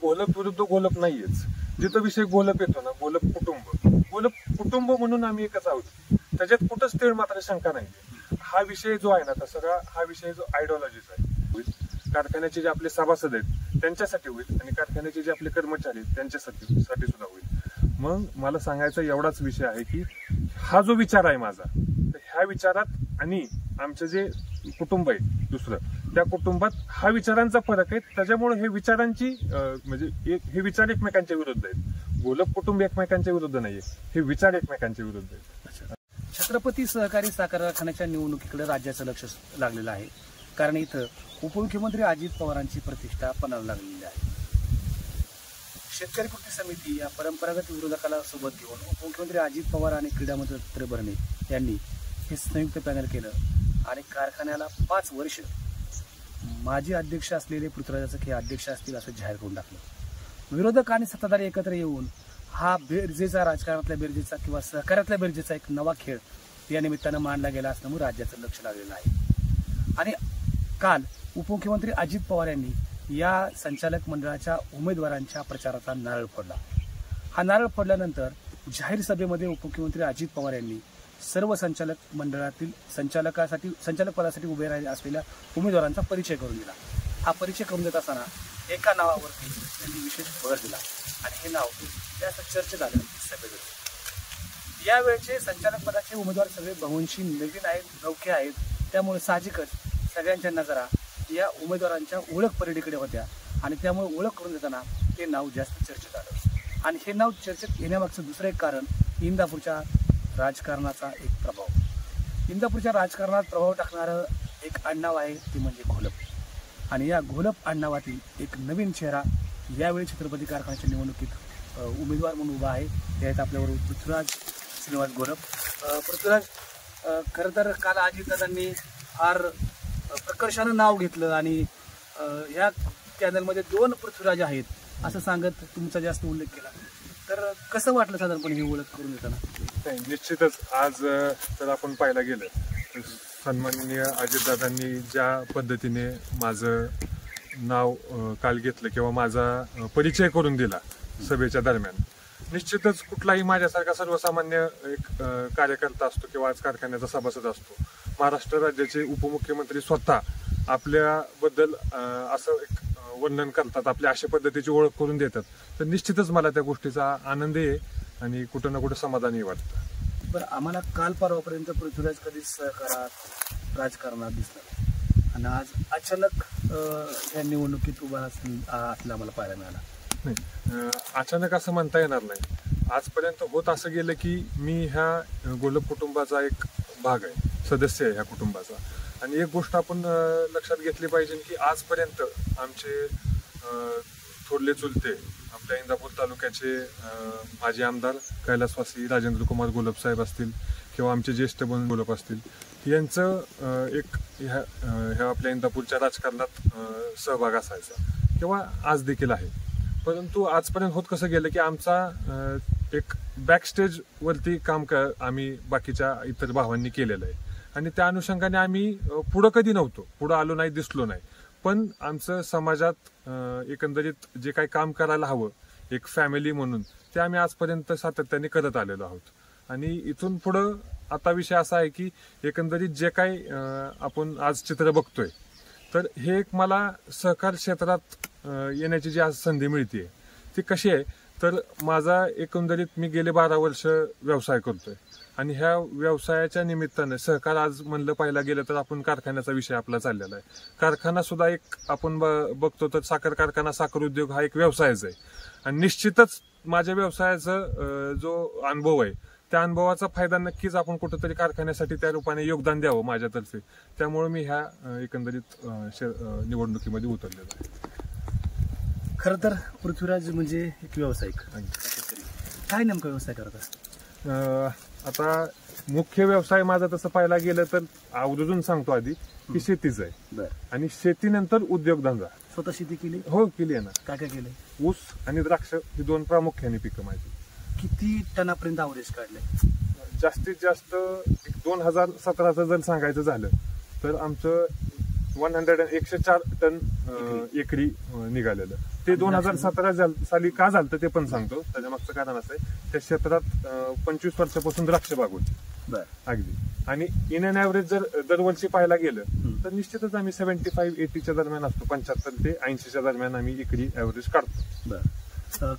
गोलप विरुद्ध गोलप नाहीयेच. जिथं विषय गोलप येतो ना, गोलप कुटुंब म्हणून आम्ही एकच आहोत. त्याच्यात कुठंच तीळ मात्र शंका नाही. हा विषय जो आहे ना, सगळा हा विषय जो आयडिओलॉजीचा आहे. कारखान्याचे जे आपले सभासद आहेत त्यांच्यासाठी होईल आणि कारखान्याचे जे आपले कर्मचारी आहेत त्यांच्यासाठी सुद्धा होईल. मग मला सांगायचा एवढाच विषय आहे की हा जो विचार आहे माझा, तर ह्या विचारात आणि आमचं जे कुटुंब आहे दुसरं, त्या कुटुंबात हा विचारांचा फरक आहे. त्याच्यामुळे हे विचारांची म्हणजे हे विचार एकमेकांच्या विरुद्ध आहेत. गोलप कुटुंब एकमेकांच्या विरुद्ध नाहीये, हे विचार एकमेकांच्या विरुद्ध आहेत. छत्रपती सहकारी साखर कारखान्याच्या निवडणुकीकडे राज्याचं लक्ष लागलेलं आहे. कारण इथं उपमुख्यमंत्री अजित पवारांची प्रतिष्ठा पणाला लागलेली आहे. शेतकरी कृती समिती या परंपरागत विरोधकाला सोबत घेऊन उपमुख्यमंत्री अजित पवार आणि क्रीडा मंत्री दत्तात्रय भरणे यांनी हे संयुक्त पॅनल केलं आणि कारखान्याला 5 वर्ष माजी अध्यक्ष असलेले पृथ्वीराज हे अध्यक्ष असतील असं जाहीर करून टाकलं. विरोधक आणि सत्ताधारी एकत्र येऊन हा बेरजेचा, राजकारणातल्या बेरजेचा किंवा सहकार्यातल्या बेरजेचा एक नवा खेळ या निमित्तानं मांडला गेला असल्यामुळे राज्याचं लक्ष लागलेलं आहे. आणि काल उपमुख्यमंत्री अजित पवार यांनी या संचालक मंडळाच्या उमेदवारांच्या प्रचाराचा नारळ फोडला. हा नारळ फोडल्यानंतर जाहीर सभेमध्ये उपमुख्यमंत्री अजित पवार यांनी सर्व संचालक मंडळातील संचालक पदासाठी उभे राहिले असलेल्या उमेदवारांचा परिचय करून दिला. हा परिचय करून देत असताना एका नावावरती त्यांनी विशेष भर दिला आणि हे नाव जास्त चर्चेत आलं सभेत. यावेळचे संचालक पदाचे उमेदवार सगळे बहुंशी नवीन आहेत, नौके आहेत. त्यामुळे साहजिकच सगळ्यांच्या नजरा या उमेदवारांच्या ओळख परेडीकडे होत्या आणि त्यामुळे ओळख करून देताना हे नाव जास्त चर्चेत आलं. आणि हे नाव चर्चेत येण्यामागचं दुसरं एक कारण इंदापूरच्या राजकारणाचा एक प्रभाव. इंदापूरच्या राजकारणात प्रभाव टाकणारं एक आडनाव आहे ते म्हणजे घोलप. आणि या घोलप आडनावातील एक नवीन चेहरा यावेळी छत्रपती कारखान्याच्या निवडणुकीत उमेदवार म्हणून उभा आहे. ते आहेत आपल्याबरोबर पृथ्वीराज श्रीनिवास घोलप. पृथ्वीराज, खरं तर काल अजितदादांनी फार प्रकर्षानं नाव घेतलं आणि या चॅनलमध्ये 2 पृथ्वीराज आहेत असं सांगत तुमचा जास्त उल्लेख केला. तर कसं वाटलं साधारणपणे ही ओळख करून देताना? निश्चितच आज जर आपण पाहायला गेलं, सन्माननीय अजितदादांनी ज्या पद्धतीने माझं नाव काल घेतलं किंवा माझा परिचय करून दिला सभेच्या दरम्यान, निश्चितच कुठलाही माझ्यासारखा सर्वसामान्य एक कार्यकर्ता असतो किंवा आज कारखान्याचा सभासद असतो, महाराष्ट्र राज्याचे उपमुख्यमंत्री स्वतः आपल्याबद्दल असं एक वर्णन करतात, आपल्या अशा पद्धतीची ओळख करून देतात, तर निश्चितच मला त्या गोष्टीचा आनंद आहे आणि कुठं ना कुठं समाधानही वाटतं. बरं, आम्हाला काल परवापर्यंत पृथ्वीराज कधीच सहकारात राजकारणात दिसला आणि आज अचानक या निवडणुकीत उभा असलं आम्हाला पाहायला मिळाला. नाही, अचानक असं म्हणता येणार नाही. आजपर्यंत होत असं गेलं की मी ह्या गोलप कुटुंबाचा एक भाग आहे, सदस्य आहे ह्या कुटुंबाचा. आणि एक गोष्ट आपण लक्षात घेतली पाहिजे की आजपर्यंत आमचे थोरले चुलते आपल्या इंदापूर तालुक्याचे माजी आमदार कैलासवासी राजेंद्र कुमार घोलप साहेब असतील किंवा आमचे ज्येष्ठ बंधू घोलप असतील, यांचं एक ह्या आपल्या इंदापूरच्या राजकारणात सहभाग असायचा किंवा आज देखील आहे. परंतु आजपर्यंत होत कसं गेलं की आमचा एक बॅकस्टेज वरती काम आम्ही बाकीच्या इतर भावांनी केलेलं आहे आणि त्या अनुषंगाने आम्ही पुढं कधी नव्हतो, पुढं आलो नाही, दिसलो नाही. पण आमचं समाजात एकंदरीत जे काही काम करायला हवं एक फॅमिली म्हणून, ते आम्ही आजपर्यंत सातत्याने करत आलेलो आहोत. आणि इथून पुढं आता विषय असा आहे की एकंदरीत जे काही आपण आज चित्र बघतोय, तर हे एक मला सहकार क्षेत्रात येण्याची जी आज संधी मिळते ती कशी आहे, तर माझा एकंदरीत मी गेले 12 वर्ष व्यवसाय करतोय आणि ह्या व्यवसायाच्या निमित्तानं सहकार आज म्हणलं पाहायला गेलं तर आपण कारखान्याचा विषय आपला चाललेला आहे. कारखाना सुद्धा एक आपण बघतो तर साखर कारखाना, साखर उद्योग हा एक व्यवसायच आहे आणि निश्चितच माझ्या व्यवसायाचा जो अनुभव आहे त्या अनुभवाचा फायदा नक्कीच आपण कुठेतरी कारखान्यासाठी त्या रूपाने योगदान द्यावं माझ्यातर्फे. त्यामुळे मी ह्या एकंदरीत निवडणुकीमध्ये उतरलेलो आहे. खरं तर पृथ्वीराज म्हणजे एक व्यावसायिक. काय नेमका व्यवसाय करत असतो? आता मुख्य व्यवसाय माझा तसं पाहायला गेलं तर आवर्जून सांगतो आधी की शेतीच आहे आणि शेतीनंतर उद्योगधंदा. स्वतः शेती केली? हो, केली आहे ना. काय काय केले? ऊस आणि द्राक्ष ही 2 प्रामुख्याने पिकं माझी. किती टनापर्यंत अवरेज काढले? जास्तीत जास्त 2017चं जर सांगायचं झालं तर आमचं 104 टन एकरी निघालेलं. ते 2017 साली का झालं ते पण सांगतो. त्याच्या मागचं कारण असं आहे, त्या क्षेत्रात 25 वर्षापासून द्राक्ष बाग होती अगदी. आणि इन अँड ऍव्हरेज जर दरवर्षी पाहायला गेलं तर निश्चितच आम्ही 75-80च्या दरम्यान असतो. 75 ते 80च्या दरम्यान आम्ही एकरी ऍव्हरेज काढतो.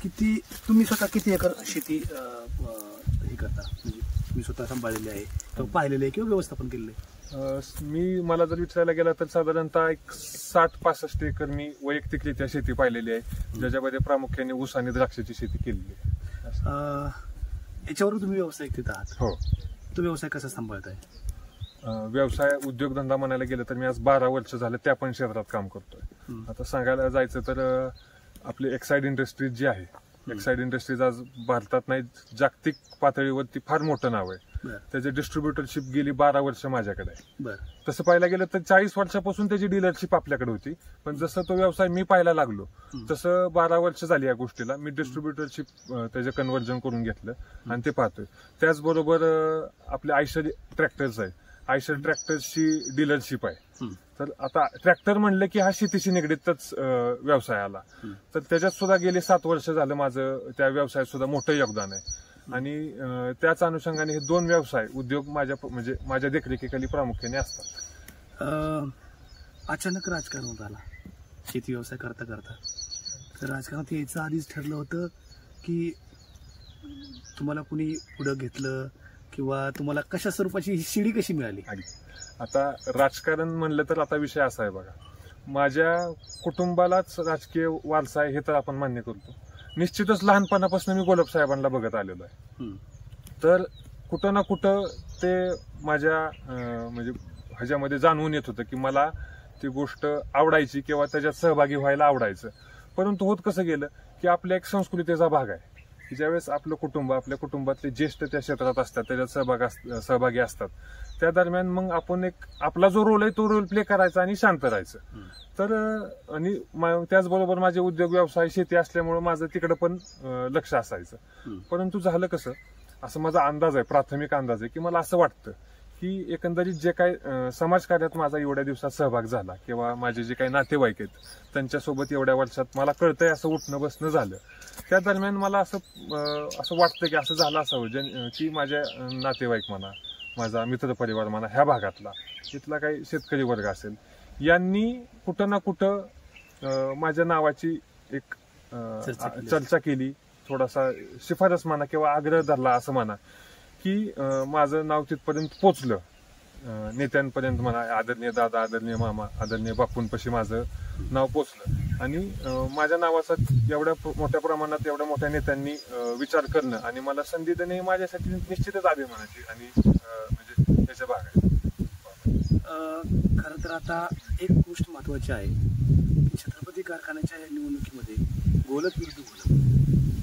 किती तुम्ही स्वतः किती एकर शेती हे करता, म्हणजे मी स्वतः सांभाळलेली आहे किंवा पाहिलेलं आहे किंवा व्यवस्थापन केलेलं आहे? मला जर विचारायला गेला तर साधारणतः एक 60-65 एकर मी वैयक्तिकरित्या शेती पाहिलेली आहे, ज्याच्यामध्ये प्रामुख्याने ऊस आणि द्राक्षाची शेती केलेली आहे. याच्यावर तुम्ही व्यवसाय करीत आहात? हो. तो व्यवसाय कसा सांभाळताय? व्यवसाय उद्योगधंदा म्हणायला गेलं तर मी आज 12 वर्ष झालं त्या पण क्षेत्रात काम करतोय. आता सांगायला जायचं तर आपली एक्साइड इंडस्ट्रीज जी आहे, एक्साइड इंडस्ट्रीज आज भारतात नाही जागतिक पातळीवरती फार मोठं नाव आहे. त्याची डिस्ट्रीब्युटरशिप गेली 12 वर्ष माझ्याकडे आहे. तसं पाहायला गेलं तर 40 वर्षापासून त्याची डीलरशिप आपल्याकडे होती, पण जसं तो व्यवसाय मी पाहायला लागलो तसं 12 वर्ष झाली या गोष्टीला. मी डिस्ट्रीब्युटरशिप त्याचं कन्व्हर्जन करून घेतलं आणि ते पाहतोय. त्याचबरोबर आपले आयशर ट्रॅक्टर्स आहे, आयशर ट्रॅक्टर्सची डीलरशिप आहे. तर आता ट्रॅक्टर म्हणलं की हा शेतीशी निगडीतच व्यवसाय आला, तर त्याच्यात सुद्धा गेले 7 वर्ष झालं माझं त्या व्यवसायात सुद्धा मोठं योगदान आहे. आणि त्याच अनुषंगाने हे 2 व्यवसाय उद्योग माझ्या देखरेखीखाली प्रामुख्याने असतात. अचानक राजकारणात आला शेती व्यवसाय करता करता, तर राजकारणात यायचं आधीच ठरलं होतं की तुम्हाला कुणी पुढं घेतलं किंवा तुम्हाला कशा स्वरूपाची ही शिडी कशी मिळाली? आता राजकारण म्हणलं तर आता विषय असा आहे बघा, माझ्या कुटुंबालाच राजकीय वारसा आहे हे तर आपण मान्य करतो. निश्चितच लहानपणापासून मी गोलब साहेबांना बघत आलेलो आहे. तर कुठं ना कुठं ते माझ्या म्हणजे ह्याच्यामध्ये जाणवून येत होतं की मला ती गोष्ट आवडायची किंवा त्याच्यात सहभागी व्हायला आवडायचं. परंतु होत कसं गेलं की आपल्या एक संस्कृतीचा भाग आहे की ज्यावेळेस आपलं कुटुंब, आपल्या कुटुंबातले ज्येष्ठ त्या क्षेत्रात असतात, त्याच्यात सहभागी असतात, त्या दरम्यान मग आपण एक आपला जो रोल आहे तो रोल प्ले करायचा आणि शांत राहायचं. तर आणि त्याचबरोबर माझे उद्योग व्यवसाय शेती असल्यामुळे माझं तिकडे पण लक्ष असायचं. परंतु झालं कसं, असं माझा अंदाज आहे, प्राथमिक अंदाज आहे की मला असं वाटतं की एकंदरीत जे काही समाजकार्यात माझा एवढ्या दिवसात सहभाग झाला किंवा माझे जे काही नातेवाईक आहेत त्यांच्यासोबत एवढ्या वर्षात मला कळतंय असं उठणं बसणं झालं, त्या दरम्यान मला असं वाटतं की असं झालं असावं की माझ्या नातेवाईक म्हणा, माझा मित्रपरिवार म्हणा, ह्या भागातला इथला काही शेतकरी वर्ग असेल, यांनी कुठं ना कुठं माझ्या नावाची एक चर्चा केली, थोडासा शिफारस म्हणा किंवा आग्रह धरला असं म्हणा की माझं नाव तिथपर्यंत पोचलं, नेत्यांपर्यंत म्हणा, आदरणीय दादा, आदरणीय मामा, आदरणीय बापूंपाशी माझं नाव पोचलं. आणि माझ्या नावाचा एवढ्या मोठ्या प्रमाणात एवढ्या मोठ्या नेत्यांनी विचार करणं आणि मला संधी देणे हे माझ्यासाठी निश्चितच अभिमानाची आणि म्हणजे त्याचा भाग आहे. खरं तर आता एक गोष्ट महत्वाची आहे की छत्रपती कारखान्याच्या निवडणुकीमध्ये गोलक विरुद्ध गोलक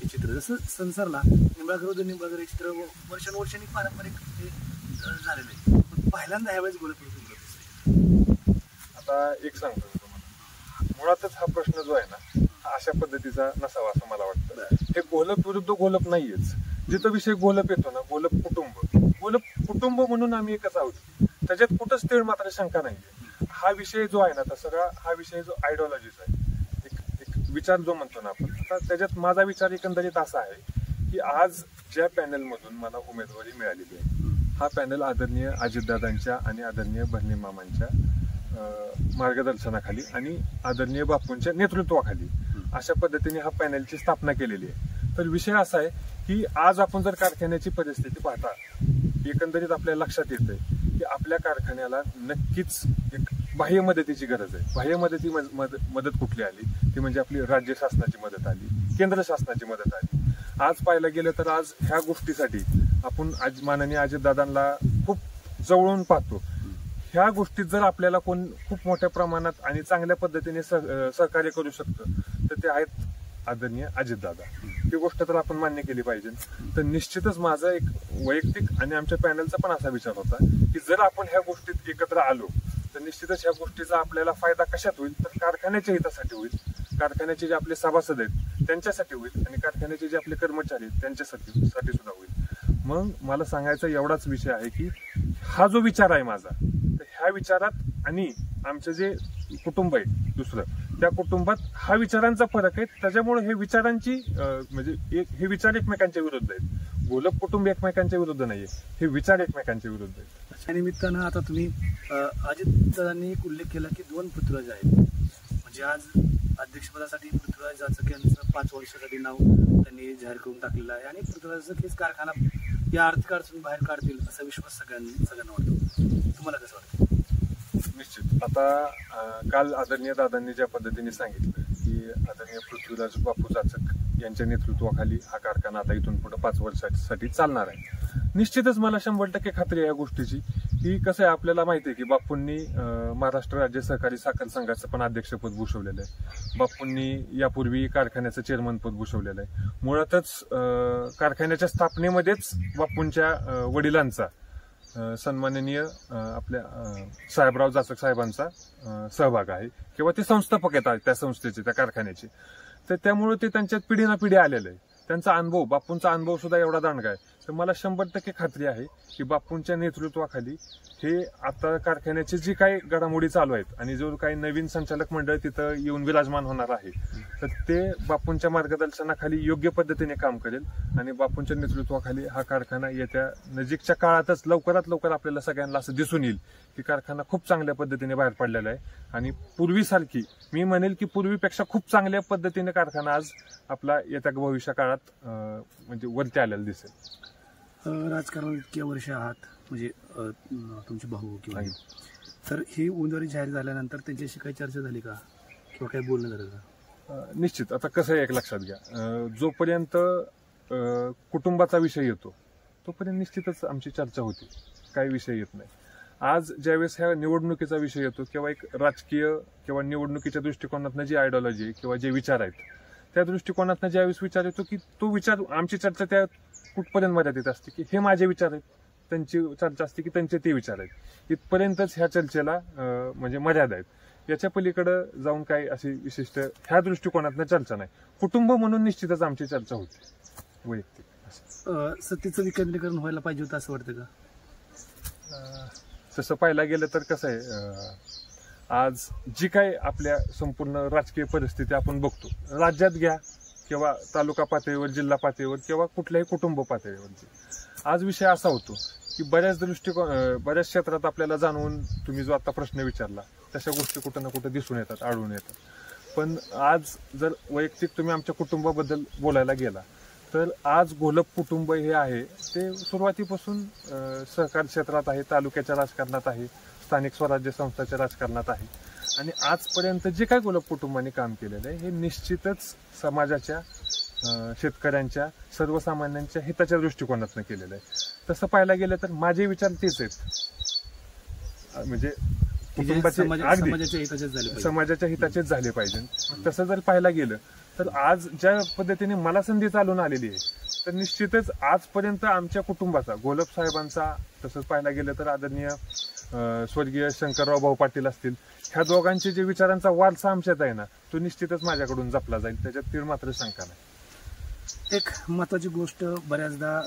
हे चित्र, जसं संसारला निंबाळकर विरुद्ध निंबाळकर हे चित्र वर्षानुवर्षांनी पारंपरिक झालेलं आहे, पण पहिल्यांदा ह्यावेळेस गोलक विरुद्ध गोलक. आता एक सांगतो तुम्हाला, मुळातच हा प्रश्न जो आहे ना हा अशा पद्धतीचा नसावा असं मला वाटतं. हे गोलक विरुद्ध गोलक नाहीयेच. जिथं विषय गोलप येतो ना, गोलप कुटुंब म्हणून आम्ही एकच आहोत, त्याच्यात कुठंच तीळ मात्र शंका नाहीये. हा विषय जो आहे ना, तर सगळा हा विषय जो आयडिओलॉजीचा आहे, एक विचार जो म्हणतो ना आपण, तर त्याच्यात माझा विचार एकंदरीत असा आहे की आज ज्या पॅनल मधून मला उमेदवारी मिळालेली आहे, हा पॅनल आदरणीय अजितदादांच्या आणि आदरणीय बर्ने मामांच्या मार्गदर्शनाखाली आणि आदरणीय बापूंच्या नेतृत्वाखाली अशा पद्धतीने हा पॅनलची स्थापना केलेली आहे. तर विषय असा आहे की आज आपण जर कारखान्याची परिस्थिती पाहता, एकंदरीत आपल्या लक्षात येतंय की आपल्या कारखान्याला नक्कीच एक बाह्य मदतीची गरज आहे. बाह्य मदत कुठली आली ती म्हणजे आपली राज्य शासनाची मदत आली, केंद्र शासनाची मदत आली. आज पाहायला गेलं तर आज ह्या गोष्टीसाठी आपण माननीय अजितदादांना खूप जवळून पाहतो. ह्या गोष्टीत जर आपल्याला कोण खूप मोठ्या प्रमाणात आणि चांगल्या पद्धतीने सहकार्य करू शकतं तर ते आहेत आदरणीय अजितदादा. ही गोष्ट तर आपण मान्य केली पाहिजे. तर निश्चितच माझा एक वैयक्तिक आणि आमच्या पॅनलचा पण असा विचार होता की जर आपण ह्या गोष्टीत एकत्र आलो तर निश्चितच ह्या गोष्टीचा आपल्याला फायदा कशात होईल, तर कारखान्याच्या हितासाठी होईल, कारखान्याचे जे आपले सभासद आहेत त्यांच्यासाठी होईल आणि कारखान्याचे जे आपले कर्मचारी आहेत त्यांच्यासाठी सुद्धा होईल. मग मला सांगायचा एवढाच विषय आहे की हा जो विचार आहे माझा, तर ह्या विचारात आणि आमचं जे कुटुंब आहे दुसरं, त्या कुटुंबात हा विचारांचा फरक आहे. त्याच्यामुळे हे विचारांची म्हणजे हे विचार एकमेकांच्या विरुद्ध आहेत. गोलप कुटुंब एकमेकांच्या विरुद्ध नाहीये, हे विचार एकमेकांच्या विरुद्ध आहेत. त्या निमित्तानं आता तुम्ही अजितदादांनी एक उल्लेख केला की 2 पृथ्वीराज आहेत. म्हणजे आज अध्यक्षपदासाठी पृथ्वीराज जाचक यांचं 5 वर्षासाठी नाव त्यांनी जाहीर करून टाकलेलं आहे आणि पृथ्वीराज जाचक हेच कारखाना या आर्थिक अडचणी बाहेर काढतील असा विश्वास सगळ्यांना वाटतो. तुम्हाला कसं वाटतं? निश्चित. आता काल आदरणीय दादांनी ज्या पद्धतीने सांगितलं की आदरणीय पृथ्वीराज बापू जाचक यांच्या नेतृत्वाखाली हा कारखाना आता इथून पुढे 5 वर्षासाठी चालणार आहे. निश्चितच मला 100% खात्री आहे या गोष्टीची की कसं आहे, आपल्याला माहिती आहे की बापूंनी महाराष्ट्र राज्य सहकारी साखर संघाचं पण अध्यक्षपद भूषवलेलं आहे. बापूंनी यापूर्वी कारखान्याचं चेअरमन पद भूषवलेलं आहे. मुळातच कारखान्याच्या स्थापनेमध्येच बापूंच्या वडिलांचा सन्माननीय आपल्या साहेबराव जाचक साहेबांचा सहभाग आहे किंवा ते संस्थापक आहेत त्या संस्थेचे, त्या कारखान्याचे. तर त्यामुळे ते त्यांच्यात पिढी ना पिढी आलेलं आहे. त्यांचा अनुभव, बापूंचा अनुभव सुद्धा एवढा दांडगा आहे. तर मला 100% खात्री आहे की बापूंच्या नेतृत्वाखाली हे आता कारखान्याची जी काही घडामोडी चालू आहेत आणि जो काही नवीन संचालक मंडळ तिथं येऊन विराजमान होणार आहे, तर ते बापूंच्या मार्गदर्शनाखाली योग्य पद्धतीने काम करेल आणि बापूंच्या नेतृत्वाखाली हा कारखाना येत्या नजीकच्या काळातच लवकरात लवकर आपल्याला सगळ्यांना असं दिसून येईल की कारखाना खूप चांगल्या पद्धतीने बाहेर पडलेला आहे आणि पूर्वीसारखी, मी म्हणेल की पूर्वीपेक्षा खूप चांगल्या पद्धतीने कारखाना आज आपला येत्या भविष्य काळात म्हणजे वरती आलेला दिसेल. राजकारणात इतक्या वर्ष आहात, म्हणजे तुमचे भाऊ किंवा तर ही उमेदवारी जाहीर झाल्यानंतर त्यांच्याशी काही चर्चा झाली का किंवा काही बोलणं झालं का? निश्चित. आता कसं आहे, एक लक्षात घ्या, जोपर्यंत कुटुंबाचा विषय येतो तोपर्यंत निश्चितच आमची चर्चा होती, काही विषय येत नाही. आज ज्यावेळेस ह्या निवडणुकीचा विषय येतो किंवा एक राजकीय किंवा निवडणुकीच्या दृष्टिकोनातनं जी आयडिओलॉजी किंवा जे विचार आहेत त्या दृष्टिकोनातनं ज्यावेळेस विचार येतो की तो विचार, आमची चर्चा त्या कुठपर्यंत मर्यादित असते की हे माझे विचार आहेत, त्यांची चर्चा असते की त्यांचे ते विचार आहेत. इथपर्यंतच ह्या चर्चेला म्हणजे मर्यादा आहेत. याच्या पलीकडे जाऊन काही अशी विशिष्ट ह्या दृष्टिकोनातनं चर्चा नाही. कुटुंब म्हणून निश्चितच आमची चर्चा होती वैयक्तिक. सत्तेचं विकेंद्रीकरण व्हायला पाहिजे होतं असं वाटतं का? तसं पाहायला गेलं तर कसं आहे, आज जी काही आपल्या संपूर्ण राजकीय परिस्थिती आपण बघतो, राज्यात घ्या किंवा तालुका पातळीवर, जिल्हा पातळीवर किंवा कुठल्याही कुटुंब पातळीवरची, आज विषय असा होतो की बऱ्याच क्षेत्रात आपल्याला जाणून, तुम्ही जो आता प्रश्न विचारला तशा गोष्टी कुठं ना कुठं दिसून येतात, आढळून येतात. पण आज जर वैयक्तिक तुम्ही आमच्या कुटुंबाबद्दल बोलायला गेला तर आज घोलप कुटुंब हे आहे ते सुरुवातीपासून सहकार क्षेत्रात आहे, तालुक्याच्या राजकारणात आहे, स्थानिक स्वराज्य संस्थाच्या राजकारणात आहे आणि आजपर्यंत जे काही घोलप कुटुंबाने काम केलेलं आहे हे निश्चितच समाजाच्या, शेतकऱ्यांच्या, सर्वसामान्यांच्या हिताच्या दृष्टिकोनातून केलेलं आहे. तसं पाहायला गेलं तर माझे विचार तेच आहेत, म्हणजे कुटुंबाचे अगदी समाजाच्या हिताचेच झाले पाहिजे. तसं जर पाहायला गेलं तर आज ज्या पद्धतीने मला संधी चालून आलेली आहे तर निश्चितच आजपर्यंत आमच्या कुटुंबाचा, घोलप साहेबांचा, तसंच पाहायला गेलं तर आदरणीय स्वर्गीय शंकरराव भाऊ पाटील असतील, ह्या दोघांचे जे विचारांचा वारसा आमच्यात आहे ना, तो निश्चितच माझ्याकडून जपला जाईल, त्याच्यात तीळ मात्र शंका नाही. एक महत्वाची गोष्ट बऱ्याचदा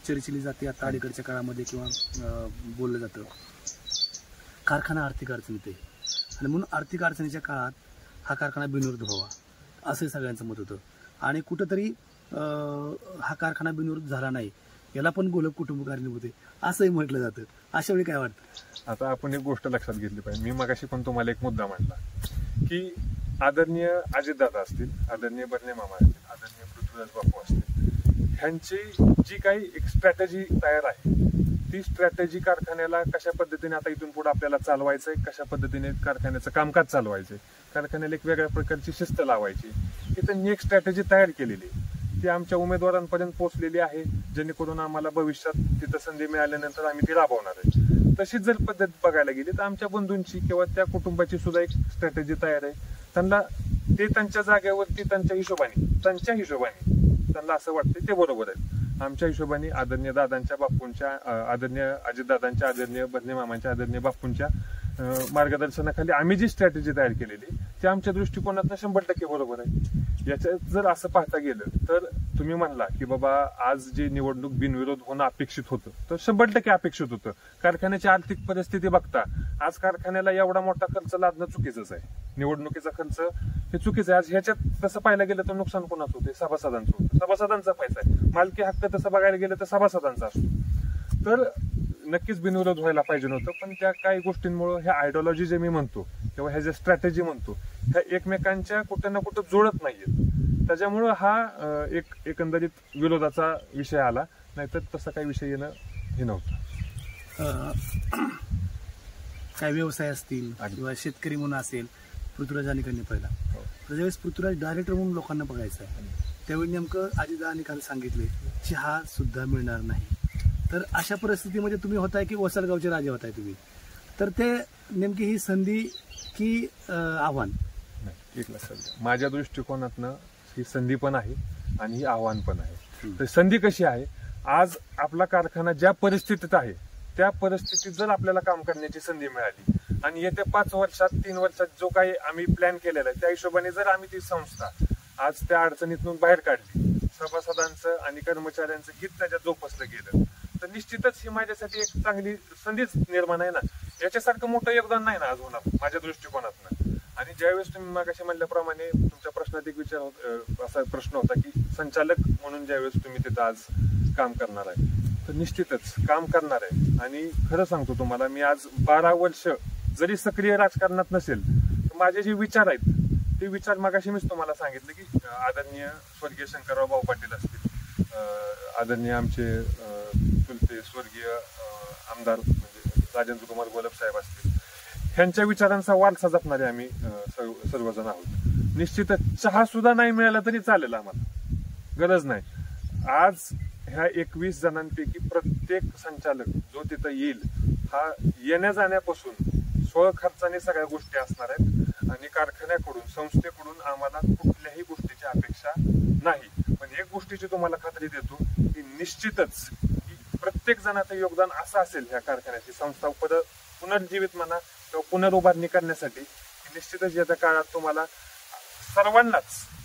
चर्चिली जाते आता अलीकडच्या काळामध्ये किंवा बोललं जातं, कारखाना आर्थिक अडचणीत आहे आणि म्हणून आर्थिक अडचणीच्या काळात हा कारखाना बिनविरोध व्हावा असं सगळ्यांचं मत होतं आणि कुठंतरी हा कारखाना बिनविरोध झाला नाही, याला पण घोलप कुटुंब कारणीभूत आहे असंही म्हटलं जातं. अशा वेळी काय वाटतं? आता आपण एक गोष्ट लक्षात घेतली पाहिजे. मी मगाशी पण तुम्हाला एक मुद्दा मांडला की आदरणीय अजितदादा असतील, आदरणीय बर्ने मामा असतील, आदरणीय पृथ्वीराज बापू असतील, ह्यांची जी काही एक स्ट्रॅटेजी तयार आहे ती स्ट्रॅटेजी कारखान्याला कशा पद्धतीने आता इथून पुढे आपल्याला चालवायचंय, कशा पद्धतीने कारखान्याचं कामकाज चालवायचंय, कारखान्याला एक वेगळ्या प्रकारची शिस्त लावायची, ही त्यांनी एक स्ट्रॅटेजी तयार केलेली आहे. ती आमच्या उमेदवारांपर्यंत पोहोचलेली आहे, जेणेकरून आम्हाला भविष्यात तिथं संधी मिळाल्यानंतर आम्ही ती राबवणार आहे. तशीच जर पद्धत बघायला गेली तर आमच्या बंधूंची किंवा त्या कुटुंबाची सुद्धा एक स्ट्रॅटेजी तयार आहे. त्यांना ते त्यांच्या जागेवरती त्यांच्या हिशोबाने त्यांना असं वाटतं ते बरोबर आहे. आमच्या हिशोबाने आदरणीय दादांच्या, बापूंच्या, आदरणीय अजितदादांच्या, आदरणीय बर्ने मामांच्या, आदरणीय बापूंच्या मार्गदर्शनाखाली आम्ही जी स्ट्रॅटेजी तयार केलेली ती आमच्या दृष्टिकोनातून 100% बरोबर आहे. याच्यात जर असं पाहता गेलं तर तुम्ही म्हणला की बाबा आज जे निवडणूक बिनविरोध होणं अपेक्षित होतं तर 100% अपेक्षित होतं. कारखान्याची आर्थिक परिस्थिती बघता आज कारखान्याला एवढा मोठा खर्च लादणं चुकीचंच आहे. निवडणुकीचा खर्च हे चुकीचं आहे. आज ह्याच्यात तसं पाहायला गेलं तर नुकसान कोणाचं होतं? सभासदांचं होतं. सभासदांचा पैसा आहे. मालकी हक्क तसं बघायला गेलं तर सभासदांचा असतो. तर नक्कीच बिनविरोध व्हायला पाहिजे नव्हतं, पण त्या काही गोष्टींमुळे ह्या आयडिओलॉजी जे मी म्हणतो किंवा ह्या ज्या स्ट्रॅटेजी म्हणतो ह्या एकमेकांच्या कुठं ना कुठं जुळत नाहीयेत. त्याच्यामुळं हा एकंदरीत विरोधाचा विषय आला, नाहीतर तसा काही विषय येणं हे नव्हतं. काय व्यवसाय असतील किंवा शेतकरी म्हणून असेल, पृथ्वीराज अनिकांनी पहिला तर ज्यावेळेस पृथ्वीराज डायरेक्टर म्हणून लोकांना बघायचं आहे त्यावेळी नेमकं अजित अनिकांनी सांगितले चहा सुद्धा मिळणार नाही. तर अशा परिस्थितीमध्ये तुम्ही होताय की वसलगावचे राजे होताय तुम्ही, तर ते नेमकी ही संधी की आव्हान? एक लक्षात घ्या, माझ्या दृष्टिकोनातनं ही संधी पण आहे आणि ही आव्हान पण आहे. तर संधी कशी आहे? आज आपला कारखाना ज्या परिस्थितीत आहे त्या परिस्थितीत जर आपल्याला काम करण्याची संधी मिळाली आणि येत्या 5 वर्षात 3 वर्षात जो काही आम्ही प्लॅन केलेला आहे त्या हिशोबाने जर आम्ही ती संस्था आज त्या अडचणीतून बाहेर काढली, सभासदांचं आणि कर्मचाऱ्यांचं हित त्याच्यात जोपासलं गेलं, तर निश्चितच ही माझ्यासाठी एक चांगली संधीच निर्माण आहे ना. याच्यासारखं मोठं योगदान नाही ना आज होणार माझ्या दृष्टिकोनातनं. आणि ज्यावेळेस तुम्ही मागाशी म्हणल्याप्रमाणे तुमच्या प्रश्नात एक असा प्रश्न होता की संचालक म्हणून ज्यावेळेस तुम्ही तिथं आज काम करणार आहे, तर निश्चितच काम करणार आहे. आणि खरं सांगतो तुम्हाला, मी आज 12 वर्ष जरी सक्रिय राजकारणात नसेल तर माझे जे विचार आहेत ते विचार मागाशी मीच तुम्हाला सांगितलं की आदरणीय स्वर्गीय शंकरराव भाऊ पाटील असतील, आदरणीय आमचे चुलते स्वर्गीय आमदार म्हणजे राजेंद्र कुमार गोलब साहेब असतील, ह्यांच्या विचारांचा वारसा जपणारे आम्ही सर्वजण आहोत. निश्चितच चहा सुद्धा नाही मिळाला तरी चालेल, आम्हाला गरज नाही. आज ह्या 21 जणांपैकी प्रत्येक संचालक जो तिथं येईल हा येण्या जाण्यापासून स्वखर्चाने सगळ्या गोष्टी असणार आहेत आणि कारखान्याकडून संस्थेकडून आम्हाला कुठल्याही गोष्टीची अपेक्षा नाही. पण एक गोष्टीची तुम्हाला खात्री देतो की निश्चितच प्रत्येक जणाचं योगदान असं असेल ह्या कारखान्याची संस्था पुनर्जीवित म्हणा किंवा पुनरुभारणी करण्यासाठी, निश्चितच येत्या काळात तुम्हाला सर्वांनाच,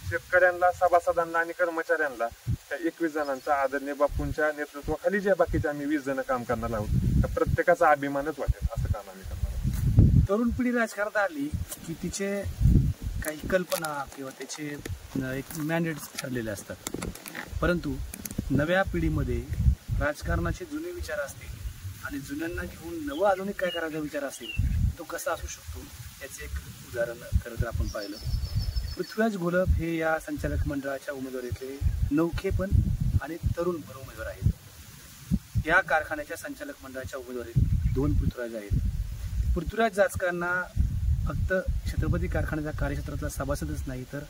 शेतकऱ्यांना, सभासदांना आणि कर्मचाऱ्यांना त्या 21 जणांचा आदरणीय बापूंच्या नेतृत्वाखाली जे बाकीचे आम्ही 20 जण काम करणार आहोत त्या प्रत्येकाचा अभिमानच वाटेल असं काम आम्ही करणार आहोत. तरुण पिढी राजकारणात आली की तिचे काही कल्पना किंवा त्याचे एक मॅन्डेट्स ठरलेले असतात, परंतु नव्या पिढीमध्ये राजकारणाचे जुने विचार असतील आणि जुन्यांना घेऊन नवं आधुनिक काय करायचा विचार असेल तो कसा असू शकतो याचे एक उदाहरण खरं तर आपण पाहिलं. पृथ्वीराज घोलप हे या संचालक मंडळाच्या उमेदवारीतले नवखे पण आणि तरुण पण उमेदवार आहेत. या कारखान्याच्या संचालक मंडळाच्या उमेदवारीत 2 पृथ्वीराज आहेत. पृथ्वीराज राजकारणांना फक्त छत्रपती कारखान्याच्या कार्यक्षेत्रातला सभासदच नाही तर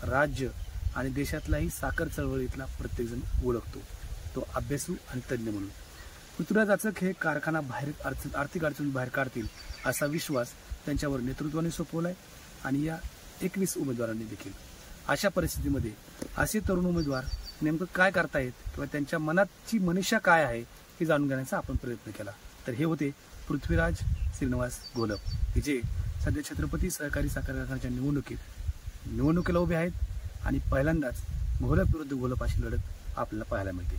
राज्य आणि देशातलाही साखर चळवळीतला प्रत्येकजण ओळखतो, तो अभ्यासू आणि तज्ज्ञ म्हणून. पृथ्वीराज अचक हे कारखाना आर्थिक अडचणीतून बाहेर काढतील असा विश्वास त्यांच्यावर नेतृत्वाने सोपवलाय आणि या 21 उमेदवारांनी देखील. अशा परिस्थितीमध्ये असे तरुण उमेदवार नेमकं काय करतायत किंवा त्यांच्या मनाची मनीषा काय आहे हे जाणून घेण्याचा आपण प्रयत्न केला. तर हे होते पृथ्वीराज श्रीनिवास घोलप, हे जे सध्या छत्रपती सहकारी साखर कारखान्याच्या निवडणुकीला उभे आहेत आणि पहिल्यांदाच घोलप विरुद्ध घोलप अशी लढत आपल्याला पाहायला मिळते.